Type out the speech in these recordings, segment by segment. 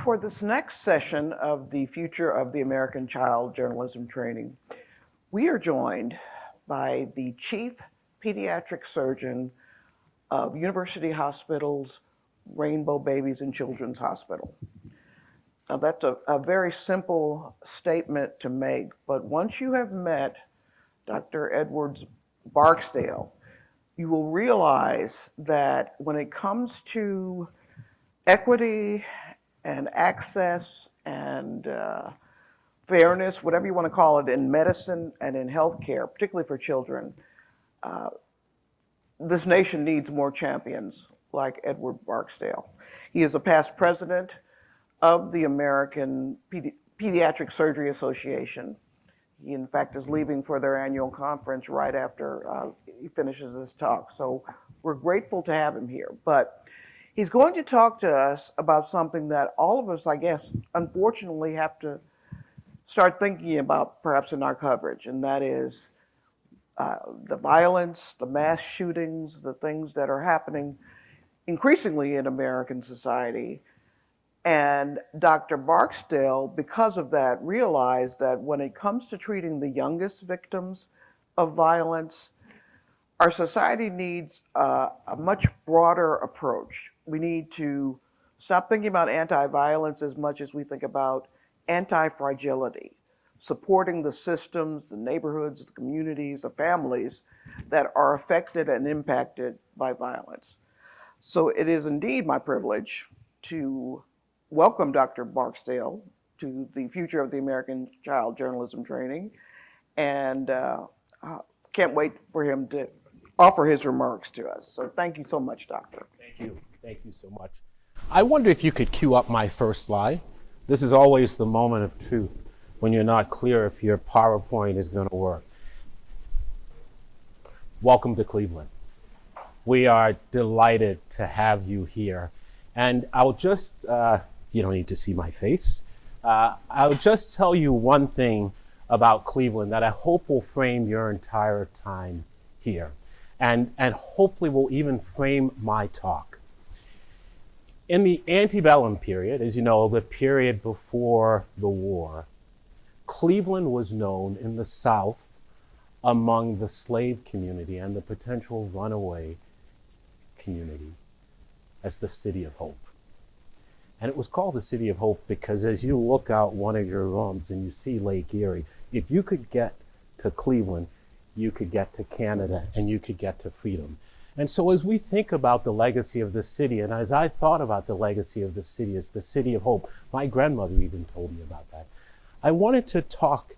For this next session of the Future of the American Child Journalism Training, we are joined by the Chief Pediatric Surgeon of University Hospital's Rainbow Babies and Children's Hospital. Now, that's a very simple statement to make, but once you have met Dr. Edward Barksdale, you will realize that when it comes to equity and access and fairness, whatever you want to call it, in medicine and in healthcare, particularly for children, this nation needs more champions like Edward Barksdale. He is a past president of the American Pediatric Surgery Association. He, in fact, is leaving for their annual conference right after he finishes this talk. So we're grateful to have him here. But he's going to talk to us about something that all of us, I guess, unfortunately have to start thinking about perhaps in our coverage, and that is the violence, the mass shootings, the things that are happening increasingly in American society. And Dr. Barksdale, because of that, realized that when it comes to treating the youngest victims of violence, our society needs a much broader approach. We need to stop thinking about anti-violence as much as we think about anti-fragility, supporting the systems, the neighborhoods, the communities, the families that are affected and impacted by violence. So it is indeed my privilege to welcome Dr. Barksdale to the Future of the American Child Journalism Training, and can't wait for him to offer his remarks to us. So thank you so much, Doctor. Thank you. Thank you so much. I wonder if you could cue up my first slide. This is always the moment of truth when you're not clear if your PowerPoint is going to work. Welcome to Cleveland. We are delighted to have you here. And I'll just, you don't need to see my face. I'll just tell you one thing about Cleveland that I hope will frame your entire time here. And hopefully will even frame my talk. In the antebellum period, as you know, the period before the war, Cleveland was known in the South among the slave community and the potential runaway community as the City of Hope. And it was called the City of Hope because as you look out one of your rooms and you see Lake Erie, if you could get to Cleveland, you could get to Canada and you could get to freedom. And so as we think about the legacy of the city, and as I thought about the legacy of the city as the City of Hope, my grandmother even told me about that. I wanted to talk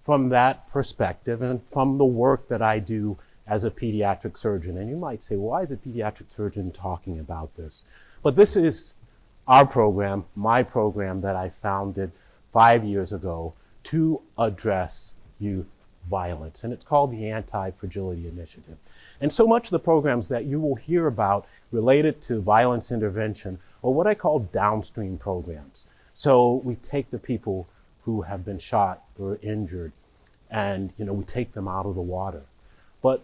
from that perspective and from the work that I do as a pediatric surgeon. And you might say, why is a pediatric surgeon talking about this? But this is our program, my program that I founded 5 years ago to address youth violence. And it's called the Anti-Fragility Initiative. And so much of the programs that you will hear about related to violence intervention are what I call downstream programs. So we take the people who have been shot or injured and we take them out of the water. But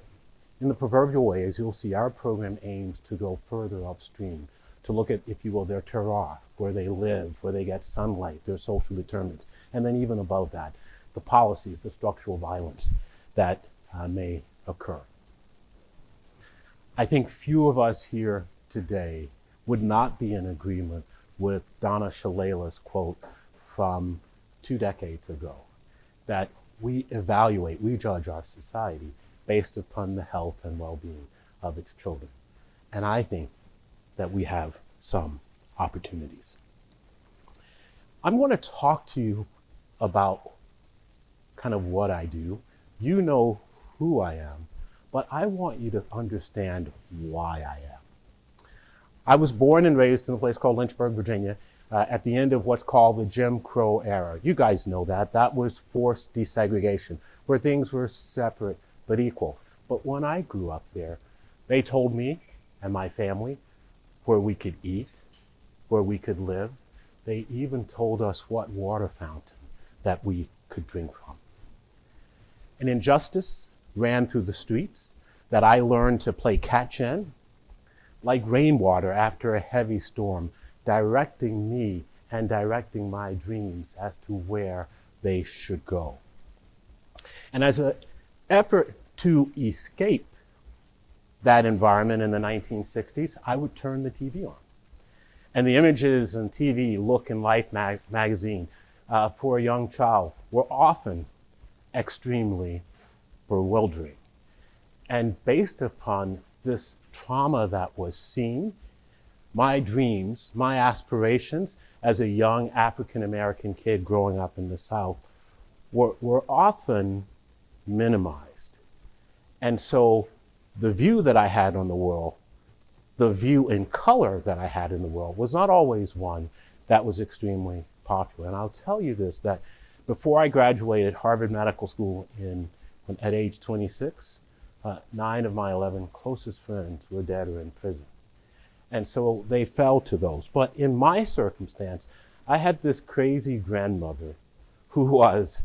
in the proverbial way, as you'll see, our program aims to go further upstream, to look at, if you will, their terroir, where they live, where they get sunlight, their social determinants, and then even above that, the policies, the structural violence that may occur. I think few of us here today would not be in agreement with Donna Shalala's quote from 2 decades ago, that we evaluate, we judge our society based upon the health and well-being of its children. And I think that we have some opportunities. I'm going to talk to you about kind of what I do. You know who I am, but I want you to understand why I am. I was born and raised in a place called Lynchburg, Virginia, at the end of what's called the Jim Crow era. You guys know that. That was forced desegregation, where things were separate but equal. But when I grew up there, they told me and my family where we could eat, where we could live. They even told us what water fountain that we could drink from. An injustice ran through the streets that I learned to play catch in, like rainwater after a heavy storm, directing me and directing my dreams as to where they should go. And as an effort to escape that environment in the 1960s, I would turn the TV on. And the images on TV, Look and Life magazine, for a young child were often extremely bewildering. And based upon this trauma that was seen, my dreams, my aspirations as a young African-American kid growing up in the South were often minimized. And so the view that I had on the world, the view in color that I had in the world, was not always one that was extremely popular. And I'll tell you this, that before I graduated Harvard Medical School at age 26, 9 of my 11 closest friends were dead or in prison. And so they fell to those. But in my circumstance, I had this crazy grandmother who was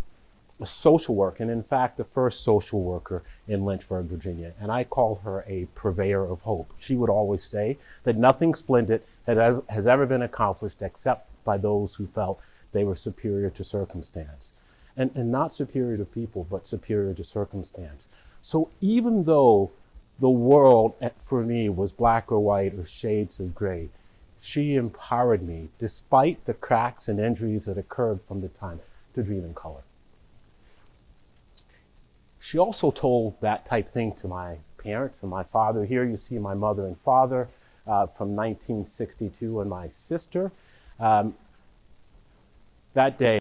a social worker, and in fact, the first social worker in Lynchburg, Virginia. And I call her a purveyor of hope. She would always say that nothing splendid has ever been accomplished except by those who felt they were superior to circumstance. And not superior to people, but superior to circumstance. So even though the world for me was black or white or shades of gray, she empowered me, despite the cracks and injuries that occurred from the time, to dream in color. She also told that type thing to my parents and my father. Here you see my mother and father from 1962 and my sister. That day,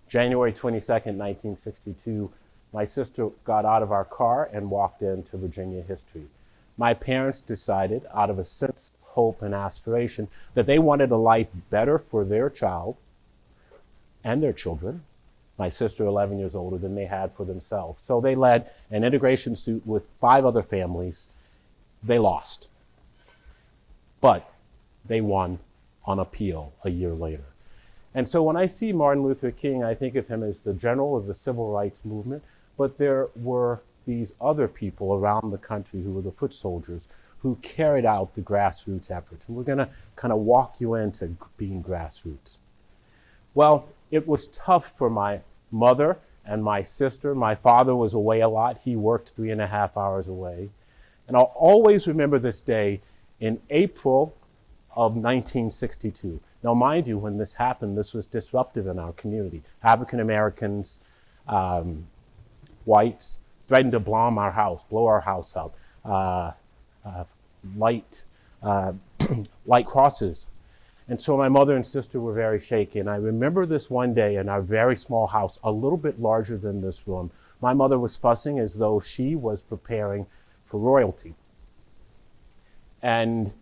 January 22nd, 1962, my sister got out of our car and walked into Virginia history. My parents decided, out of a sense of hope and aspiration, that they wanted a life better for their child and their children, my sister 11 years older, than they had for themselves. So they led an integration suit with 5 other families. They lost, but they won on appeal a year later. And so when I see Martin Luther King, I think of him as the general of the civil rights movement, but there were these other people around the country who were the foot soldiers who carried out the grassroots efforts. And we're going to kind of walk you into being grassroots. Well, it was tough for my mother and my sister. My father was away a lot. He worked 3.5 hours away. And I'll always remember this day in April of 1962. Now, mind you, when this happened, this was disruptive in our community. African Americans, whites, threatened to bomb our house, blow our house up. Light crosses. And so my mother and sister were very shaken. I remember this one day in our very small house, a little bit larger than this room. My mother was fussing as though she was preparing for royalty. And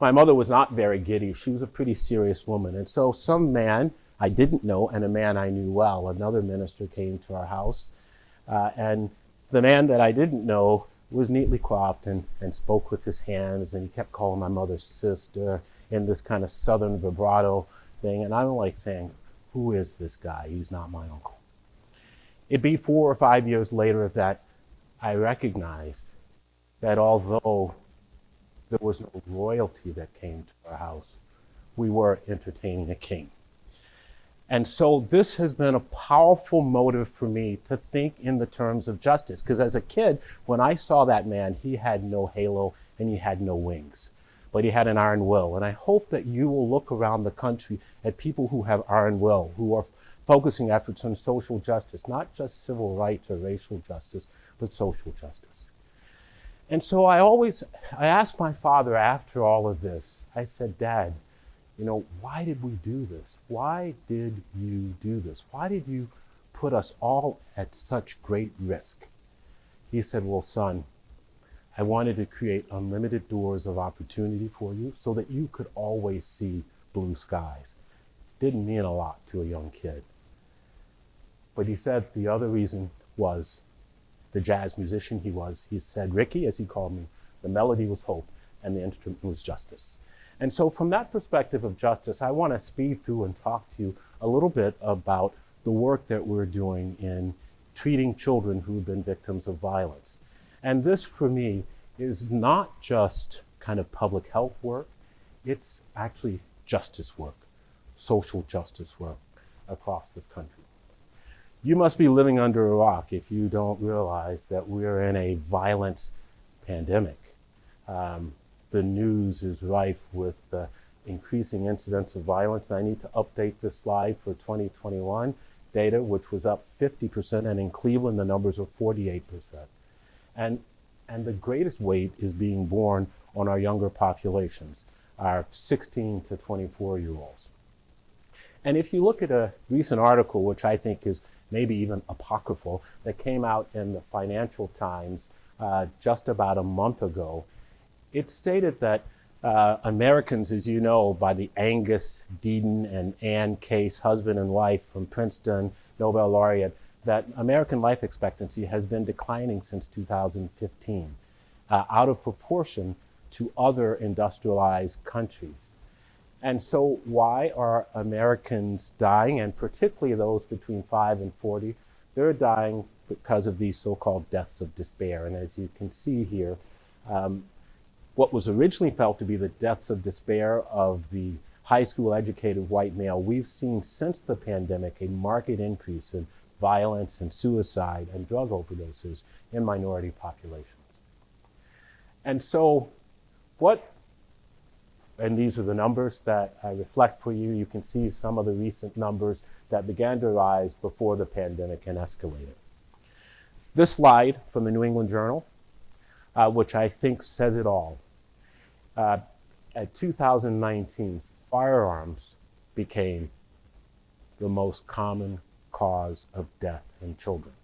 my mother was not very giddy. She was a pretty serious woman. And so some man I didn't know and a man I knew well, another minister, came to our house. And the man that I didn't know was neatly coiffed and spoke with his hands, and he kept calling my mother sister in this kind of southern vibrato thing. And I'm like saying, who is this guy? He's not my uncle. It'd be 4 or 5 years later that I recognized that although there was no royalty that came to our house, we were entertaining a king. And so this has been a powerful motive for me to think in the terms of justice. Because as a kid, when I saw that man, he had no halo and he had no wings, but he had an iron will. And I hope that you will look around the country at people who have iron will, who are focusing efforts on social justice, not just civil rights or racial justice, but social justice. And so I asked my father after all of this, I said, Dad, why did we do this? Why did you do this? Why did you put us all at such great risk? He said, well, son, I wanted to create unlimited doors of opportunity for you so that you could always see blue skies. Didn't mean a lot to a young kid. But he said the other reason was the jazz musician he was. He said, Ricky, as he called me, the melody was hope and the instrument was justice. And so from that perspective of justice, I want to speed through and talk to you a little bit about the work that we're doing in treating children who've been victims of violence. And this, for me, is not just kind of public health work, it's actually justice work, social justice work across this country. You must be living under a rock if you don't realize that we're in a violence pandemic. The news is rife with increasing incidents of violence. I need to update this slide for 2021 data, which was up 50%, and in Cleveland, the numbers are 48%. And the greatest weight is being borne on our younger populations, our 16 to 24-year-olds. And if you look at a recent article, which I think is maybe even apocryphal, that came out in the Financial Times just about a month ago, it stated that Americans, as you know, by the Angus Deaton and Ann Case, husband and wife from Princeton, Nobel laureate, that American life expectancy has been declining since 2015, out of proportion to other industrialized countries. And so why are Americans dying, and particularly those between 5 and 40? They're dying because of these so-called deaths of despair. And as you can see here, what was originally felt to be the deaths of despair of the high school educated white male, we've seen since the pandemic a marked increase in violence and suicide and drug overdoses in minority populations. And so and these are the numbers that I reflect for you. You can see some of the recent numbers that began to rise before the pandemic and escalated. This slide from the New England Journal, which I think says it all. At 2019, firearms became the most common cause of death in children.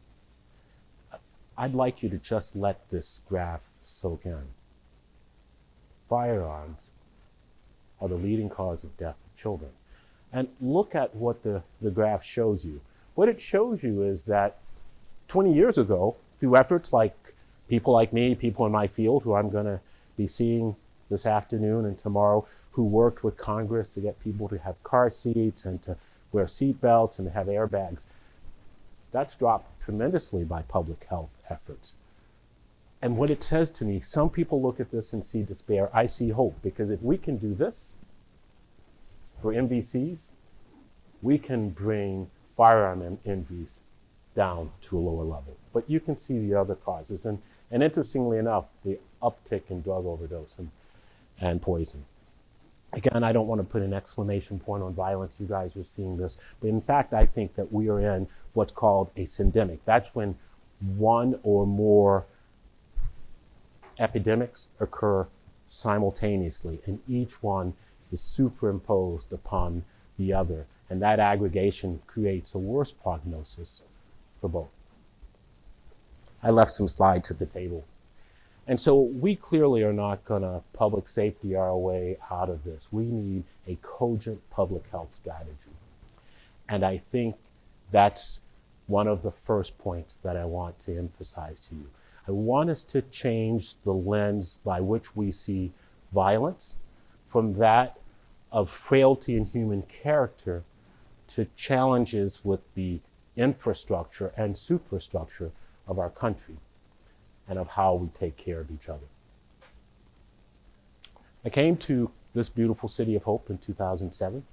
I'd like you to just let this graph soak in. Firearms are the leading cause of death of children. And look at what the graph shows you. What it shows you is that 20 years ago, through efforts like people like me, people in my field who I'm going to be seeing this afternoon and tomorrow, who worked with Congress to get people to have car seats and to wear seat belts and to have airbags, that's dropped tremendously by public health efforts. And what it says to me, some people look at this and see despair. I see hope, because if we can do this for MVCs, we can bring firearm injuries down to a lower level. But you can see the other causes. And interestingly enough, the uptick in drug overdose and poison. Again, I don't want to put an exclamation point on violence. You guys are seeing this. But in fact, I think that we are in what's called a syndemic. That's when one or more epidemics occur simultaneously, and each one is superimposed upon the other. And that aggregation creates a worse prognosis for both. I left some slides at the table. And so we clearly are not going to public safety our way out of this. We need a cogent public health strategy. And I think that's one of the first points that I want to emphasize to you. I want us to change the lens by which we see violence from that of frailty in human character to challenges with the infrastructure and superstructure of our country and of how we take care of each other. I came to this beautiful city of Hope in 2007.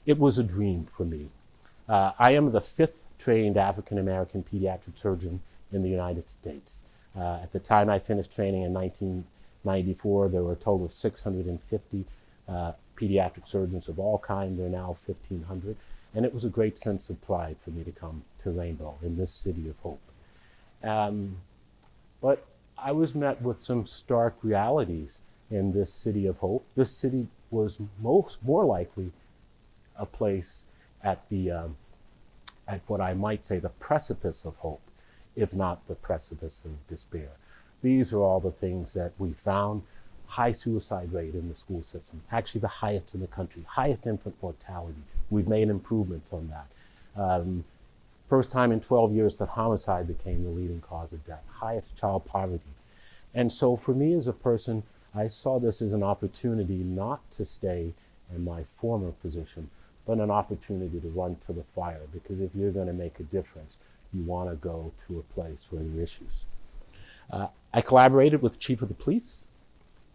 It was a dream for me. I am the 5th trained African-American pediatric surgeon in the United States. At the time I finished training in 1994, there were a total of 650 pediatric surgeons of all kinds. There are now 1,500. And it was a great sense of pride for me to come to Rainbow in this city of hope. But I was met with some stark realities in this city of hope. This city was more likely a place at what I might say the precipice of hope, if not the precipice of despair. These are all the things that we found. High suicide rate in the school system, actually the highest in the country, highest infant mortality. We've made improvements on that. First time in 12 years that homicide became the leading cause of death, highest child poverty. And so for me as a person, I saw this as an opportunity not to stay in my former position, but an opportunity to run to the fire, because if you're going to make a difference, you want to go to a place where there are issues. I collaborated with the chief of the police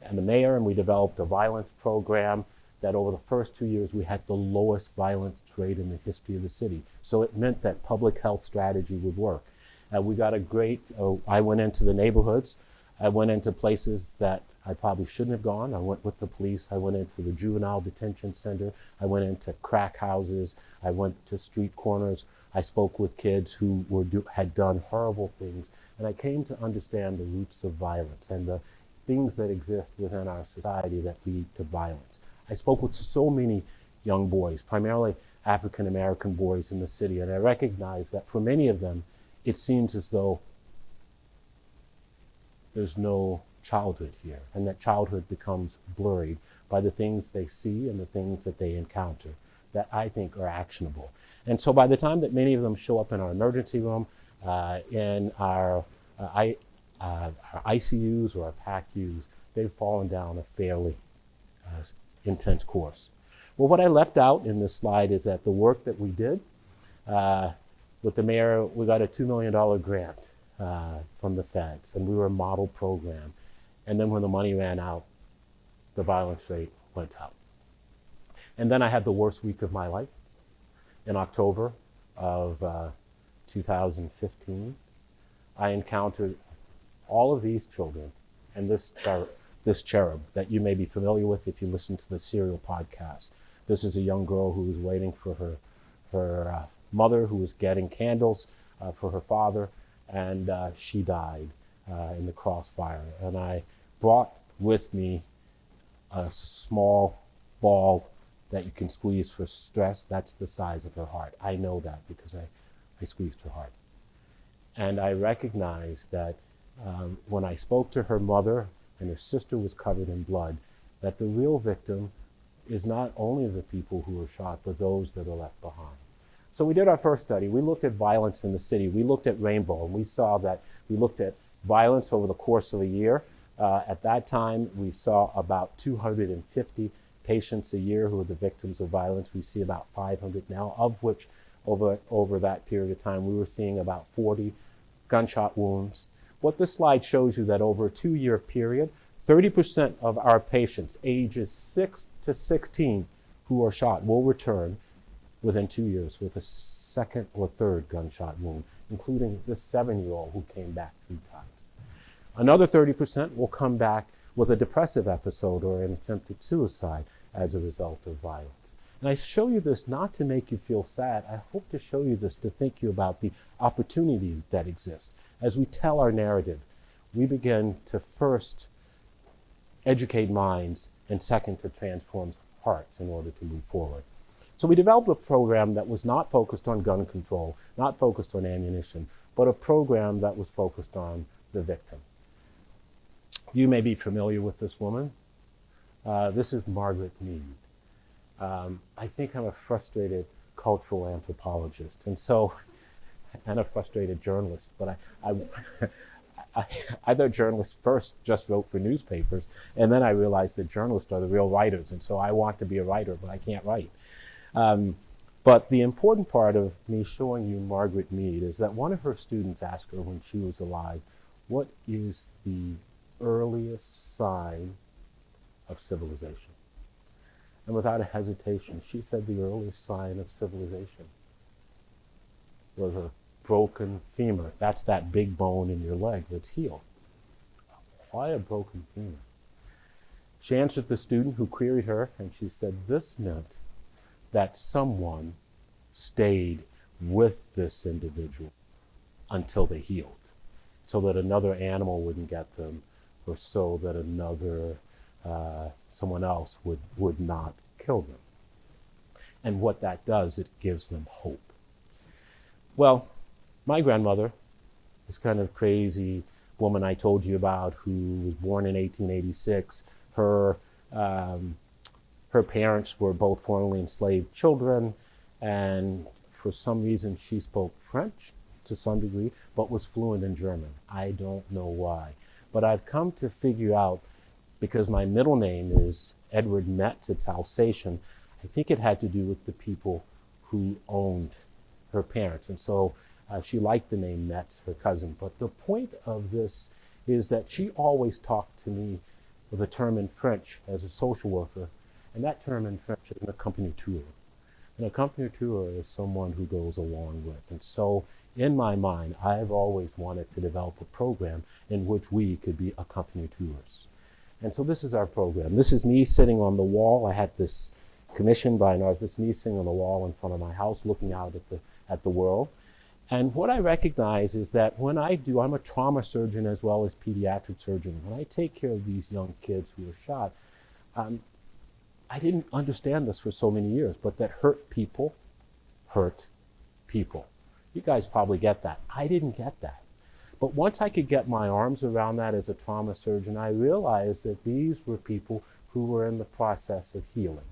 and the mayor, and we developed a violence program that over the first 2 years, we had the lowest violence rate in the history of the city. So it meant that public health strategy would work. We got a great, I went into the neighborhoods. I went into places that I probably shouldn't have gone. I went with the police. I went into the juvenile detention center. I went into crack houses. I went to street corners. I spoke with kids who had done horrible things. And I came to understand the roots of violence and the things that exist within our society that lead to violence. I spoke with so many young boys, primarily African American boys in the city, and I recognized that for many of them, it seems as though there's no childhood here, and that childhood becomes blurred by the things they see and the things that they encounter that I think are actionable. And so by the time that many of them show up in our emergency room, in our ICUs or our PACUs, they've fallen down a fairly intense course. Well, what I left out in this slide is that the work that we did with the mayor, we got a $2 million grant from the feds, and we were a model program. And then when the money ran out, the violence rate went up. And then I had the worst week of my life in October of 2015. I encountered all of these children and this cherub that you may be familiar with if you listen to the Serial podcast. This is a young girl who was waiting for her mother, who was getting candles for her father, and she died in the crossfire. And I brought with me a small ball that you can squeeze for stress. That's the size of her heart. I know that because I squeezed her heart. And I recognized that when I spoke to her mother, and her sister was covered in blood, that the real victim is not only the people who were shot, but those that are left behind. So we did our first study. We looked at violence in the city. We looked at Rainbow, and we saw that we looked at violence over the course of a year. At that time, we saw about 250 patients a year who were the victims of violence. We see about 500 now, of which over that period of time, we were seeing about 40 gunshot wounds. What this slide shows you that over a 2-year period, 30% of our patients ages 6 to 16 who are shot will return within 2 years with a second or third gunshot wound, including this 7-year-old who came back 3 times. Another 30% will come back with a depressive episode or an attempted suicide as a result of violence. And I show you this not to make you feel sad. I hope to show you this to think you about the opportunity that exists. As we tell our narrative, we begin to first educate minds and second to transform hearts in order to move forward. So we developed a program that was not focused on gun control, not focused on ammunition, but a program that was focused on the victim. You may be familiar with this woman. This is Margaret Mead. I think I'm a frustrated cultural anthropologist, and a frustrated journalist, but I thought journalists first just wrote for newspapers, and then I realized that journalists are the real writers, and so I want to be a writer, but I can't write. But the important part of me showing you Margaret Mead is that one of her students asked her when she was alive, what is the earliest sign of civilization? And without a hesitation, she said the earliest sign of civilization was a broken femur. That's that big bone in your leg that's healed. Why a broken femur? She answered the student who queried her, and she said this meant that someone stayed with this individual until they healed, so that another animal wouldn't get them, or so that someone else would not kill them. And what that does, it gives them hope. Well, my grandmother, this kind of crazy woman I told you about who was born in 1886, her parents were both formerly enslaved children, and for some reason she spoke French to some degree, but was fluent in German. I don't know why. But I've come to figure out, because my middle name is Edward Metz, it's Alsatian, I think it had to do with the people who owned her parents. And so she liked the name Metz, her cousin. But the point of this is that she always talked to me with a term in French as a social worker, And that term in French is an accompagnateur. An accompagnateur is someone who goes along with. And so in my mind, I've always wanted to develop a program in which we could be accompagnateurs. And so this is our program. This is me sitting on the wall. I had this commissioned by an artist, me sitting on the wall in front of my house looking out at the world. And what I recognize is that when I'm a trauma surgeon as well as pediatric surgeon. When I take care of these young kids who are shot, I didn't understand this for so many years, but that hurt people hurt people. You guys probably get that. I didn't get that. But once I could get my arms around that as a trauma surgeon, I realized that these were people who were in the process of healing,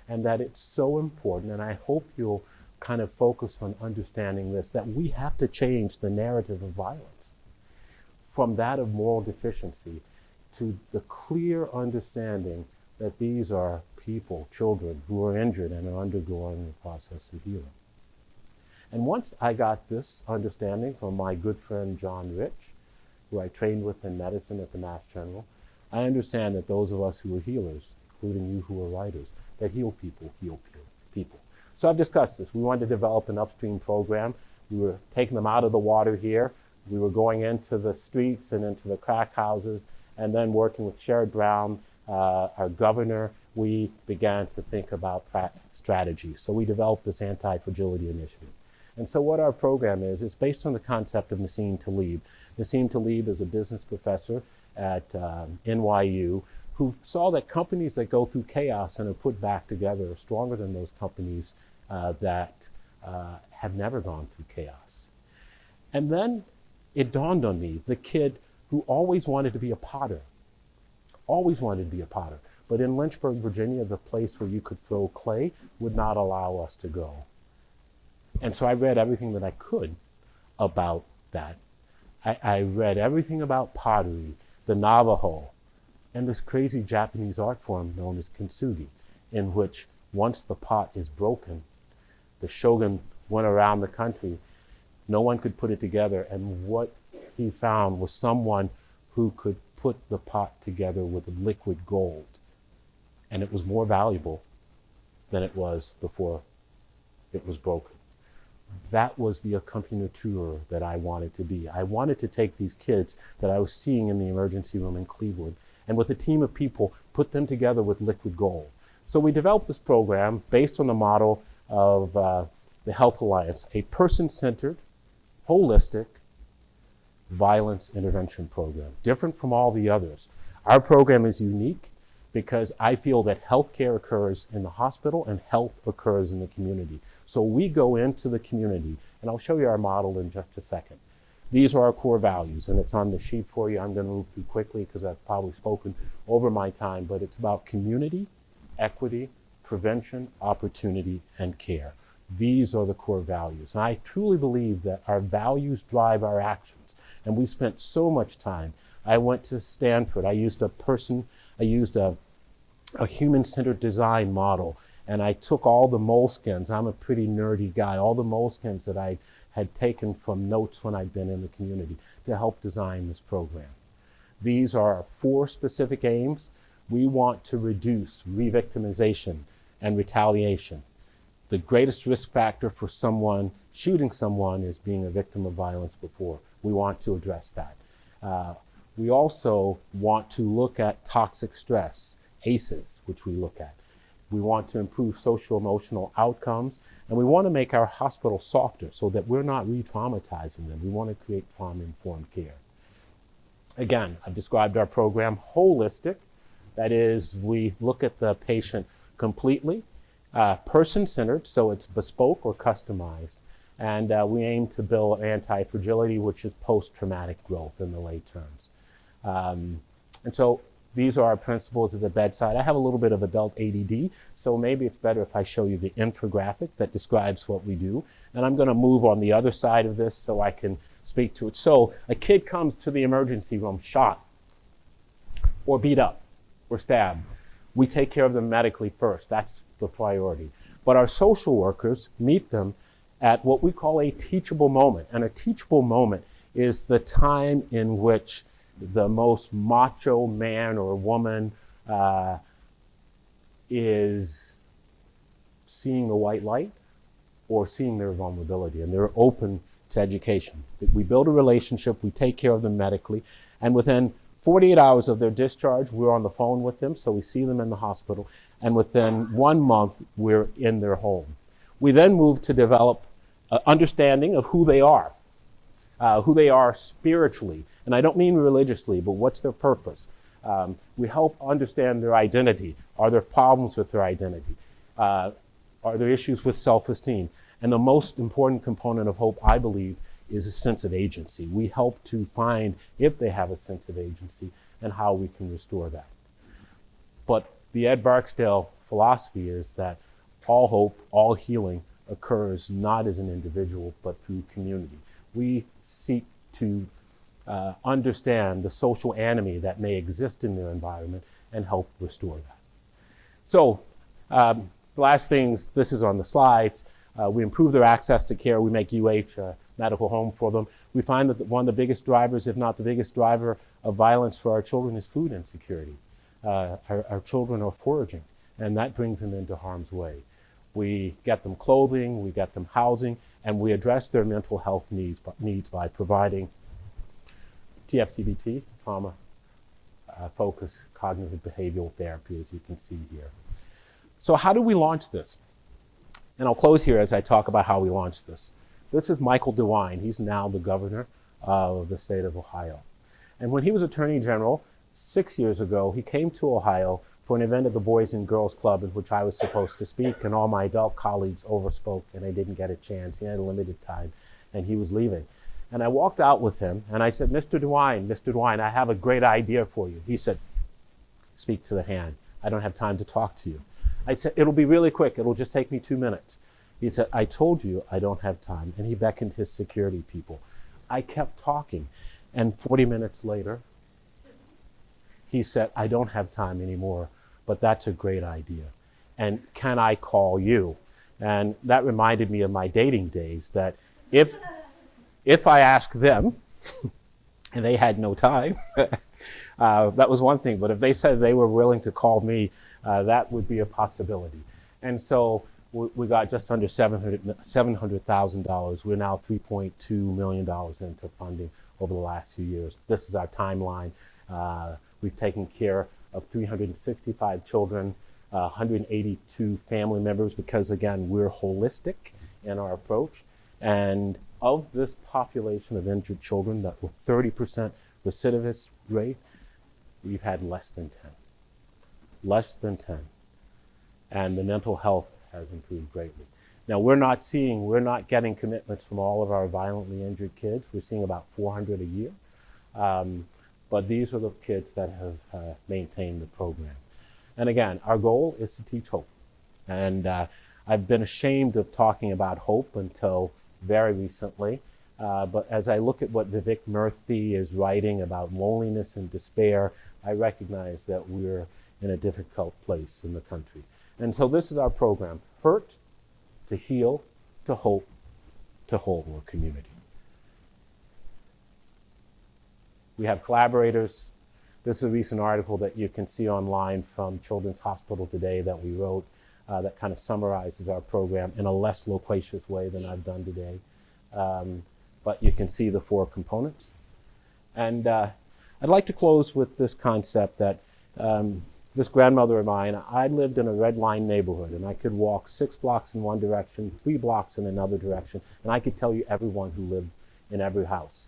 and that it's so important, and I hope you'll kind of focus on understanding this, that we have to change the narrative of violence from that of moral deficiency to the clear understanding that these are people, children, who are injured and are undergoing the process of healing. And once I got this understanding from my good friend John Rich, who I trained with in medicine at the Mass General, I understand that those of us who are healers, including you who are writers, that heal people. So I've discussed this. We wanted to develop an upstream program. We were taking them out of the water here. We were going into the streets and into the crack houses, and then working with Sherrod Brown, our governor, we began to think about strategy. So we developed this anti-fragility initiative. And so what our program is based on the concept of Nassim Taleb. Nassim Taleb is a business professor at NYU who saw that companies that go through chaos and are put back together are stronger than those companies that have never gone through chaos. And then it dawned on me, the kid who always wanted to be a potter, but in Lynchburg, Virginia, the place where you could throw clay would not allow us to go. And so I read everything that I could about that. I read everything about pottery, the Navajo, and this crazy Japanese art form known as Kintsugi, in which once the pot is broken, the shogun went around the country, no one could put it together, and what he found was someone who could put the pot together with liquid gold, and it was more valuable than it was before it was broken. That was the accompagnateur that I wanted to be. I wanted to take these kids that I was seeing in the emergency room in Cleveland, and with a team of people, put them together with liquid gold. So we developed this program based on the model of the Health Alliance, a person-centered, holistic violence intervention program, different from all the others. Our program is unique because I feel that healthcare occurs in the hospital and health occurs in the community. So we go into the community, and I'll show you our model in just a second. These are our core values, and it's on the sheet for you. I'm going to move through quickly because I've probably spoken over my time, but it's about community, equity, prevention, opportunity, and care. These are the core values. And I truly believe that our values drive our actions. And we spent so much time. I went to Stanford. I used a human-centered design model. And I took all the moleskins. I'm a pretty nerdy guy. All the moleskins that I had taken from notes when I'd been in the community to help design this program. These are our 4 specific aims. We want to reduce re-victimization and retaliation. The greatest risk factor for someone shooting someone is being a victim of violence before. We want to address that. We also want to look at toxic stress, ACEs, which we look at. We want to improve social-emotional outcomes, and we want to make our hospital softer so that we're not re-traumatizing them. We want to create trauma-informed care. Again, I've described our program holistic. That is, we look at the patient completely, person-centered, so it's bespoke or customized, and we aim to build anti-fragility, which is post-traumatic growth in the lay terms. And so these are our principles at the bedside. I have a little bit of adult ADD, so maybe it's better if I show you the infographic that describes what we do. And I'm going to move on the other side of this so I can speak to it. So a kid comes to the emergency room shot or beat up or stabbed. We take care of them medically first. That's the priority. But our social workers meet them at what we call a teachable moment. And a teachable moment is the time in which the most macho man or woman is seeing the white light or seeing their vulnerability, and they're open to education. We build a relationship, we take care of them medically, and within 48 hours of their discharge, we're on the phone with them, so we see them in the hospital, and within 1 month, we're in their home. We then move to develop an understanding of who they are spiritually, and I don't mean religiously, but what's their purpose? We help understand their identity. Are there problems with their identity? Are there issues with self-esteem? And the most important component of hope, I believe, is a sense of agency. We help to find if they have a sense of agency and how we can restore that. But the Ed Barksdale philosophy is that all hope, all healing occurs not as an individual, but through community. We seek to understand the social enemy that may exist in their environment and help restore that. So, last things, this is on the slides. We improve their access to care. We make UH a medical home for them. We find that one of the biggest drivers, if not the biggest driver of violence for our children, is food insecurity. Our children are foraging, and that brings them into harm's way. We get them clothing, we get them housing, and we address their mental health needs by providing TFCBT, trauma focused cognitive behavioral therapy, as you can see here. So how do we launch this? And I'll close here as I talk about how we launched this. This is Michael DeWine. He's now the governor of the state of Ohio. And when he was Attorney General 6 years ago, he came to Ohio for an event at the Boys and Girls Club in which I was supposed to speak, and all my adult colleagues overspoke, and I didn't get a chance. He had a limited time, and he was leaving. And I walked out with him, and I said, Mr. DeWine, I have a great idea for you. He said, speak to the hand. I don't have time to talk to you. I said, it'll be really quick. It'll just take me 2 minutes. He said, I told you I don't have time. And he beckoned his security people. I kept talking. And 40 minutes later, he said, I don't have time anymore, but that's a great idea. And can I call you? And that reminded me of my dating days, that if I asked them, and they had no time, that was one thing. But if they said they were willing to call me, that would be a possibility. And so we got just under $700,000. We're now $3.2 million into funding over the last few years. This is our timeline. We've taken care of 365 children, 182 family members, because again, we're holistic in our approach. And of this population of injured children, that with 30% recidivist rate, we've had less than 10. Less than 10. And the mental health has improved greatly. Now, we're not getting commitments from all of our violently injured kids. We're seeing about 400 a year. But these are the kids that have maintained the program. And again, our goal is to teach hope. And I've been ashamed of talking about hope until very recently. But as I look at what Vivek Murthy is writing about loneliness and despair, I recognize that we're in a difficult place in the country. And so this is our program: hurt, to heal, to hope, to hold more community. We have collaborators. This is a recent article that you can see online from Children's Hospital Today that we wrote that kind of summarizes our program in a less loquacious way than I've done today. But you can see the 4 components. And I'd like to close with this concept that this grandmother of mine, I lived in a red line neighborhood, and I could walk 6 blocks in one direction, 3 blocks in another direction, and I could tell you everyone who lived in every house.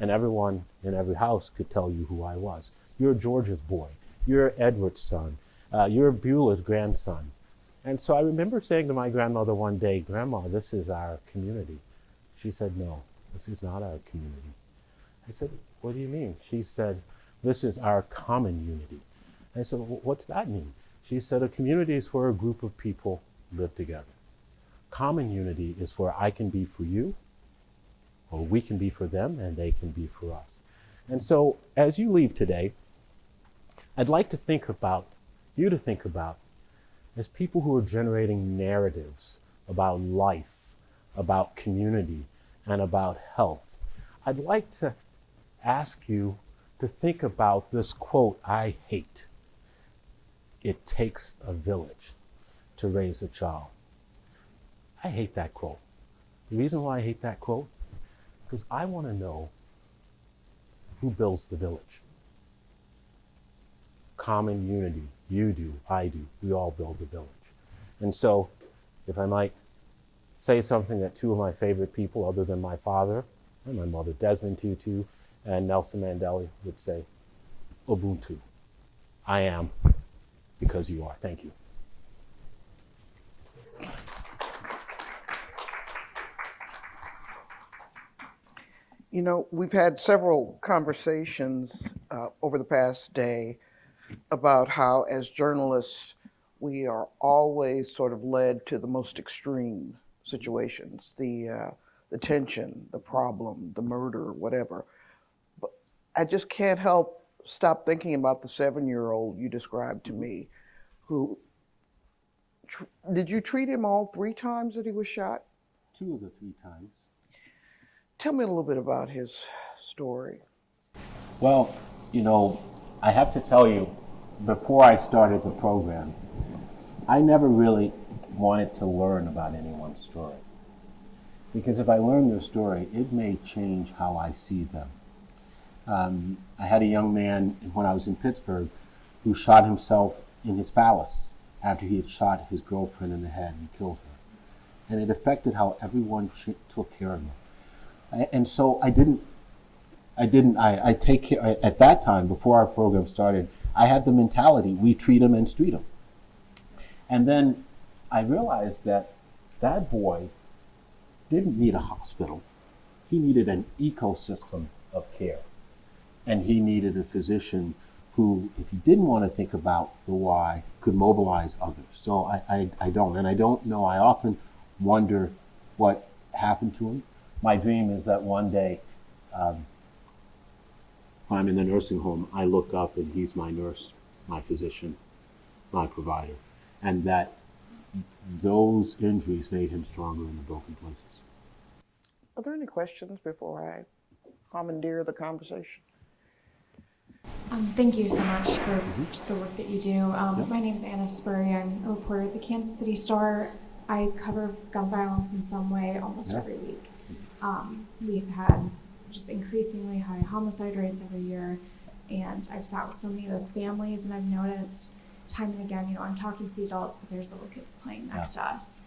And everyone in every house could tell you who I was. You're George's boy. You're Edward's son. You're Beulah's grandson. And so I remember saying to my grandmother one day, Grandma, this is our community. She said, no, this is not our community. I said, what do you mean? She said, this is our common unity. I said, well, what's that mean? She said, a community is where a group of people live together. Common unity is where I can be for you, or we can be for them, and they can be for us. And so as you leave today, I'd like to think about, as people who are generating narratives about life, about community, and about health. I'd like to ask you to think about this quote I hate. it takes a village to raise a child. I hate that quote. The reason why I hate that quote, because I want to know who builds the village. Common unity. You do, I do, we all build the village. And so, if I might say something that two of my favorite people, other than my father and my mother, Desmond Tutu and Nelson Mandela, would say, Ubuntu. I am because you are. Thank you. You know, we've had several conversations over the past day about how, as journalists, we are always sort of led to the most extreme situations, the tension, the problem, the murder, whatever. But I just can't help stop thinking about the 7-year-old you described to me, who, did you treat him all 3 times that he was shot? 2 of the 3 times. Tell me a little bit about his story. Well, you know, I have to tell you, before I started the program, I never really wanted to learn about anyone's story. Because if I learn their story, it may change how I see them. I had a young man when I was in Pittsburgh who shot himself in his phallus after he had shot his girlfriend in the head and killed her. And it affected how everyone took care of him. And so I take care, at that time, before our program started, I had the mentality, we treat them and street them. And then I realized that that boy didn't need a hospital. He needed an ecosystem of care. And he needed a physician who, if he didn't want to think about the why, could mobilize others. So I don't. And I don't know, I often wonder what happened to him. My dream is that one day, when I'm in the nursing home, I look up and he's my nurse, my physician, my provider. And that those injuries made him stronger in the broken places. Are there any questions before I commandeer the conversation? Thank you so much for just the work that you do. My name is Anna Spurry. I'm a reporter at the Kansas City Star. I cover gun violence in some way almost every week. We've had just increasingly high homicide rates every year, and I've sat with so many of those families, and I've noticed time and again, you know, I'm talking to the adults, but there's little kids playing next to us.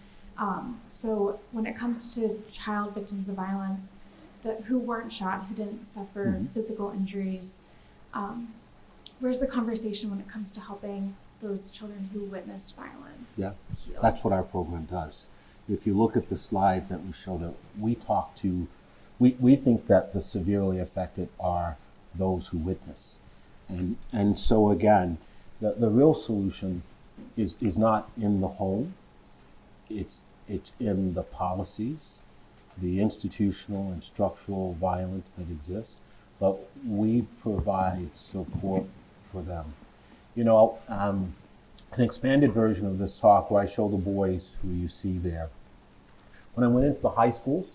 So when it comes to child victims of violence who weren't shot, who didn't suffer physical injuries, where's the conversation when it comes to helping those children who witnessed violence heal? That's what our program does. If you look at the slide that we show, that we talk to, we think that the severely affected are those who witness. And so again, the real solution is not in the home, it's in the policies, the institutional and structural violence that exists, but we provide support for them. You know, an expanded version of this talk where I show the boys who you see there. When I went into the high schools,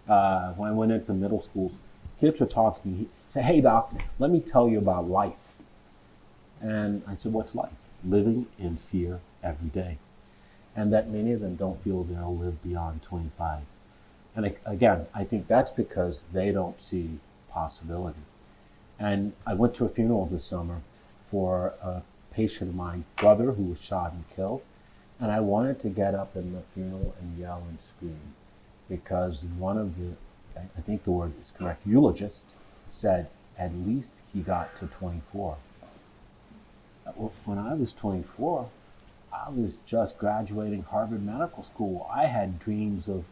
when I went into middle schools, kids would talk to me, say, hey doc, let me tell you about life. And I said, what's life? Living in fear every day. And that many of them don't feel they'll live beyond 25. And again, I think that's because they don't see possibility. And I went to a funeral this summer for a patient of mine, brother, who was shot and killed. And I wanted to get up in the funeral and yell and scream because one of the, I think the word is correct, eulogists said, at least he got to 24. When I was 24, I was just graduating Harvard Medical School. I had dreams of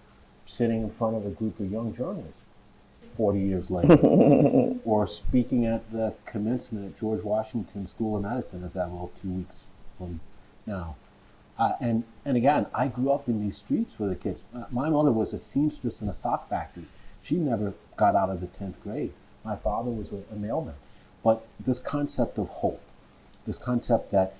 sitting in front of a group of young journalists 40 years later, or speaking at the commencement at George Washington School of Medicine, as I will 2 weeks from now. And again, I grew up in these streets for the kids. My mother was a seamstress in a sock factory. She never got out of the 10th grade. My father was a mailman. But this concept of hope, this concept that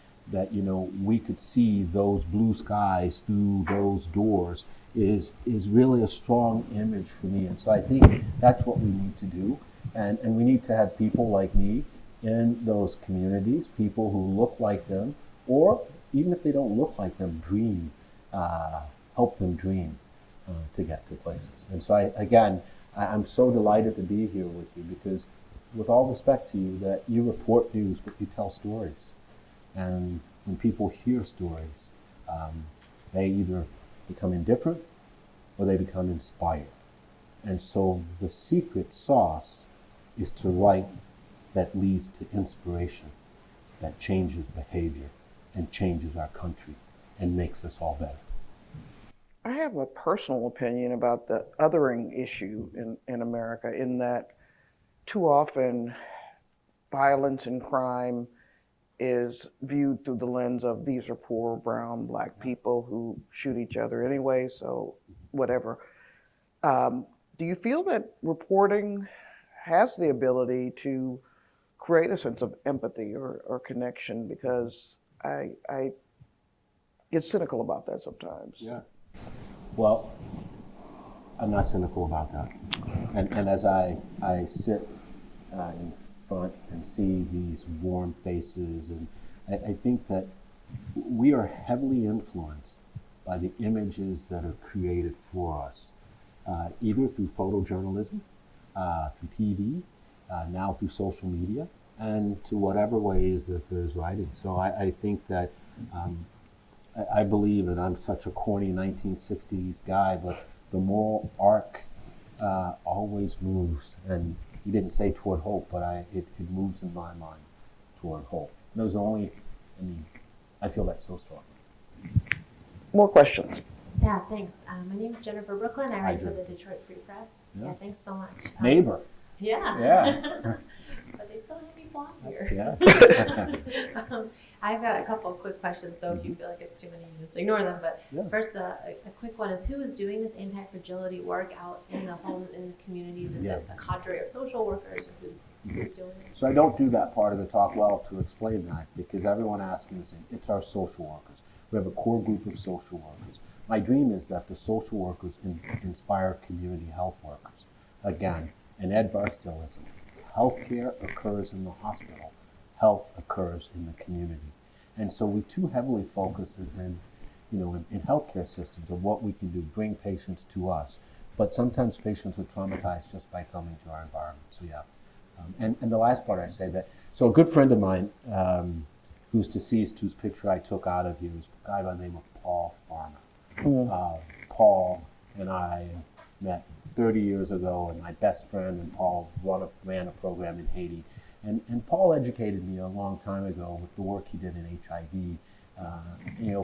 you know, we could see those blue skies through those doors is really a strong image for me. And so I think that's what we need to do. And we need to have people like me in those communities, people who look like them, or even if they don't look like them, dream, help them dream to get to places. And so I'm so delighted to be here with you because, with all respect to you, that you report news, but you tell stories. And when people hear stories, they either become indifferent or they become inspired. And so the secret sauce is to write that leads to inspiration, that changes behavior and changes our country and makes us all better. I have a personal opinion about the othering issue in America, in that too often violence and crime is viewed through the lens of these are poor, brown, black people who shoot each other anyway, so whatever. Do you feel that reporting has the ability to create a sense of empathy or connection? Because I get cynical about that sometimes. Yeah. Well, I'm not cynical about that. And as I sit in front and see these warm faces, and I think that we are heavily influenced by the images that are created for us, either through photojournalism, through TV, now through social media, and to whatever ways that there's writing. So I think that I believe, and I'm such a corny 1960s guy, but the moral arc always moves, and he didn't say toward hope, but it moves in my mind toward hope. There's only, I feel that so strongly. More questions? Yeah, thanks. My name's Jennifer Brooklyn. I write Hi, for Jen. the Detroit Free Press. Yeah. Yeah, thanks so much. Neighbor. Yeah. Yeah. But they still have me blonde here. Yeah. I've got a couple of quick questions, so if you feel like it's too many, you just ignore them. But Yeah. first, a quick one is, who is doing this anti-fragility work out in the homes and communities? Is it a cadre of social workers, or who's doing it? So I don't do that part of the talk well to explain that, because everyone asking this, it's our social workers. We have a core group of social workers. My dream is that the social workers inspire community health workers. Again, in Ed Barksdaleism, healthcare occurs in the hospital, health occurs in the community. And so we too heavily focus in healthcare systems of what we can do, bring patients to us. But sometimes patients are traumatized just by coming to our environment. So yeah. And the last part I say that, so a good friend of mine who's deceased, whose picture I took out of here, is a guy by the name of Paul Farmer. Paul and I met 30 years ago, and my best friend and Paul ran a program in Haiti. And Paul educated me a long time ago with the work he did in HIV.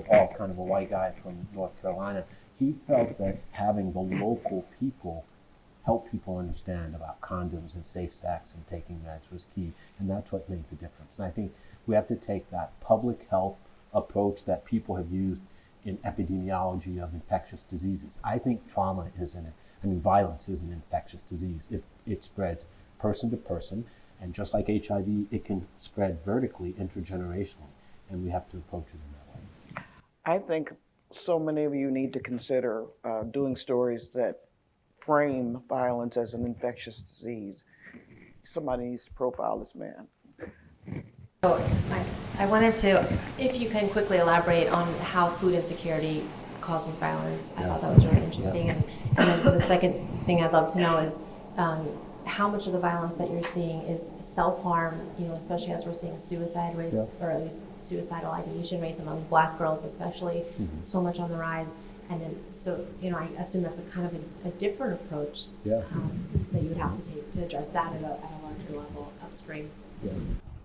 Paul's kind of a white guy from North Carolina. He felt that having the local people help people understand about condoms and safe sex and taking meds was key, and that's what made the difference. And I think we have to take that public health approach that people have used in epidemiology of infectious diseases. I think violence is an infectious disease. It spreads person to person, and just like HIV, it can spread vertically, intergenerationally, and we have to approach it in that way. I think so many of you need to consider doing stories that frame violence as an infectious disease. Somebody needs to profile this man. So I wanted to, if you can quickly elaborate on how food insecurity causes violence. I thought that was really interesting. Yeah. And then the second thing I'd love to know is how much of the violence that you're seeing is self-harm, especially as we're seeing suicide rates, or at least suicidal ideation rates among Black girls especially, so much on the rise. And then, I assume that's a kind of a different approach that you would have to take to address that at a larger level upstream. Yeah.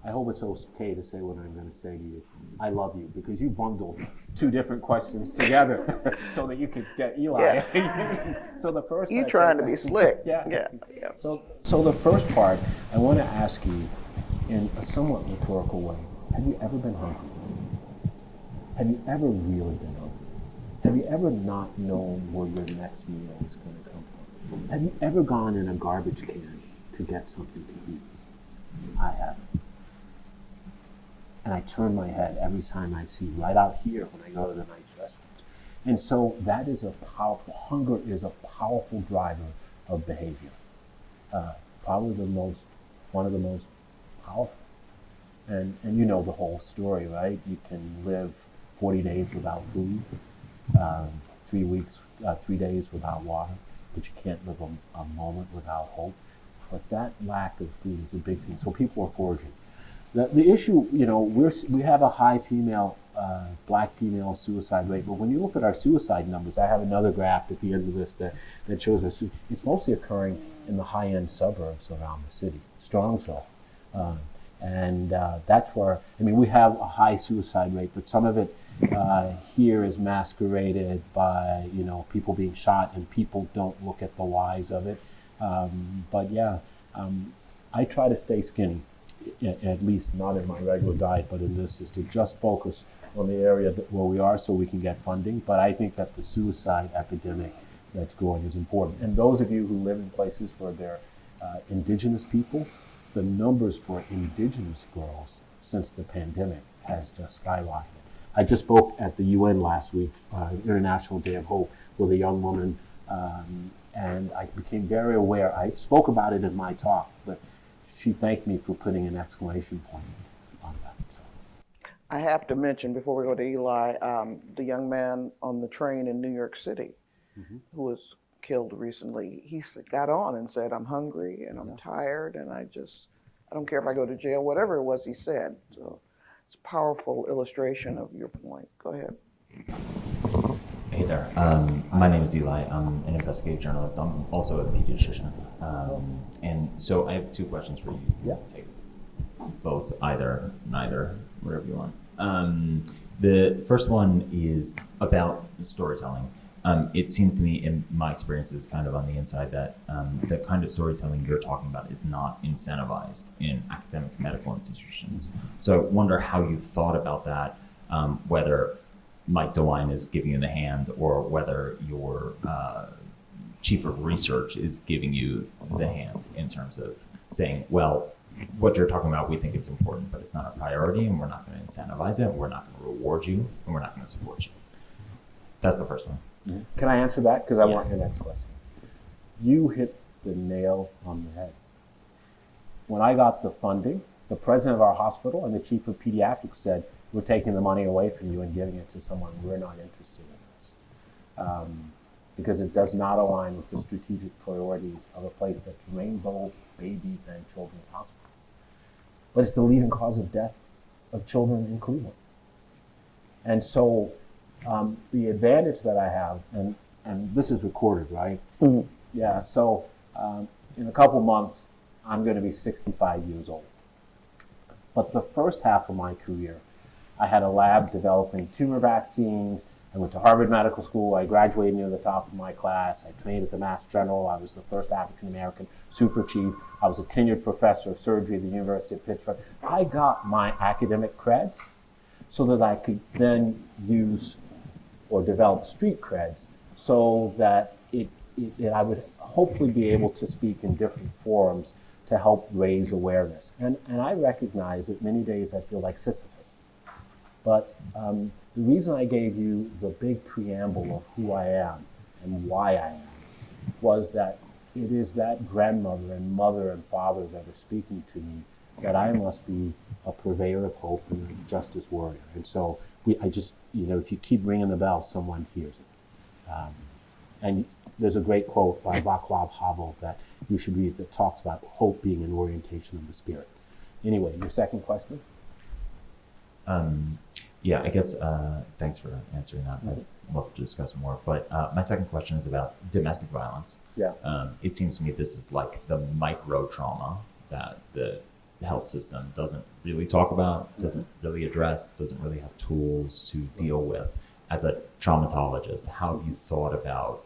I hope it's okay to say what I'm going to say to you. I love you, because you bundled two different questions together so that you could get Eli. Yeah. So the first, You trying to be slick. Yeah. Yeah. So the first part, I want to ask you in a somewhat rhetorical way, have you ever been hungry? Have you ever really been hungry? Have you ever not known where your next meal is going to come from? Have you ever gone in a garbage can to get something to eat? I have. And I turn my head every time I see, right out here when I go to the nice restaurants. And so that is hunger is a powerful driver of behavior. Probably one of the most powerful. And you know the whole story, right? You can live 40 days without food, 3 days without water, but you can't live a moment without hope. But that lack of food is a big thing. So people are foraging. The issue, we have a high black female suicide rate, but when you look at our suicide numbers, I have another graph at the end of this that shows us it's mostly occurring in the high-end suburbs around the city, Strongsville. And that's where, we have a high suicide rate, but some of it here is masqueraded by, people being shot, and people don't look at the whys of it. But yeah, I try to stay skinny, at least not in my regular diet, but in this, is to just focus on the area where we are so we can get funding. But I think that the suicide epidemic that's going is important. And those of you who live in places where there are indigenous people, the numbers for indigenous girls since the pandemic has just skyrocketed. I just spoke at the UN last week, International Day of Hope, with a young woman, and I became very aware. I spoke about it in my talk, but she thanked me for putting an exclamation point on that. So. I have to mention before we go to Eli, the young man on the train in New York City who was killed recently. He got on and said, "I'm hungry and I'm tired, and I don't care if I go to jail," whatever it was he said. So it's a powerful illustration of your point. Go ahead. Hey there. My name is Eli. I'm an investigative journalist. I'm also a pediatrician. And so I have two questions for you. Yeah. Take both, either, neither, whatever you want. The first one is about storytelling. It seems to me, in my experiences kind of on the inside, that the kind of storytelling you're talking about is not incentivized in academic medical institutions. So I wonder how you've thought about that, whether Mike DeWine is giving you the hand, or whether your chief of research is giving you the hand in terms of saying, well, what you're talking about, we think it's important, but it's not a priority, and we're not going to incentivize it, we're not going to reward you, and we're not going to support you. That's the first one. Can I answer that? Because I want your next question. You hit the nail on the head. When I got the funding, the president of our hospital and the chief of pediatrics said, "We're taking the money away from you and giving it to someone. We're not interested in this." Because it does not align with the strategic priorities of a place that's Rainbow Babies and Children's Hospital. But it's the leading cause of death of children in Cleveland. And so the advantage that I have, and this is recorded, right? Mm-hmm. Yeah, so in a couple months, I'm going to be 65 years old. But the first half of my career, I had a lab developing tumor vaccines. I went to Harvard Medical School. I graduated near the top of my class. I trained at the Mass General. I was the first African-American super chief. I was a tenured professor of surgery at the University of Pittsburgh. I got my academic creds so that I could then use or develop street creds so that I would hopefully be able to speak in different forums to help raise awareness. And I recognize that many days I feel like Sisyphus. But the reason I gave you the big preamble of who I am and why I am was that it is that grandmother and mother and father that are speaking to me that I must be a purveyor of hope and a justice warrior. And so I just, if you keep ringing the bell, someone hears it. And there's a great quote by Václav Havel that you should read that talks about hope being an orientation of the spirit. Anyway, your second question? Yeah, I guess, thanks for answering that. I'd love to discuss more. But my second question is about domestic violence. Yeah. It seems to me this is like the micro trauma that the health system doesn't really talk about, doesn't really address, doesn't really have tools to deal with. As a traumatologist, how have you thought about